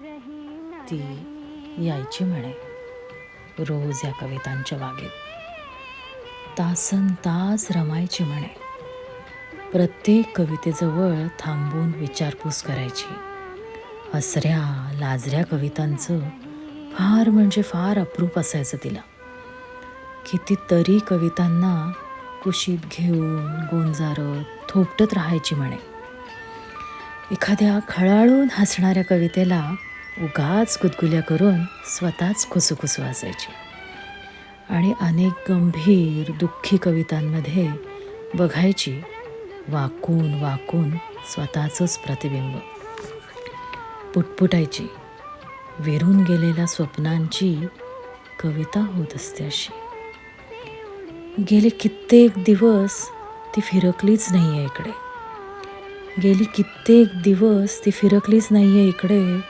ती यायची म्हणे रोज या कवितांच्या बागेत. तासन तास रमायची म्हणे. प्रत्येक कवितेजवळ थांबून विचारपूस करायची. हसऱ्या लाजऱ्या कवितांचं फार म्हणजे फार अप्रूप असायचं तिला. कितीतरी कवितांना कुशीत घेऊन गोंजारत थोपटत राहायची म्हणे. एखाद्या खळाळून हसणाऱ्या कवितेला उगाच गुदगुल्या करून स्वतःच खुसूखुसू हसायची. आणि अनेक गंभीर दुःखी कवितांमध्ये बघायची वाकून वाकून स्वतःचंच प्रतिबिंब. पुटपुटायची विरून गेलेल्या स्वप्नांची कविता होत असते अशी. गेले कित्येक दिवस ती फिरकलीच नाही आहे इकडे. गेली कित्येक दिवस ती फिरकलीच नाही आहे इकडे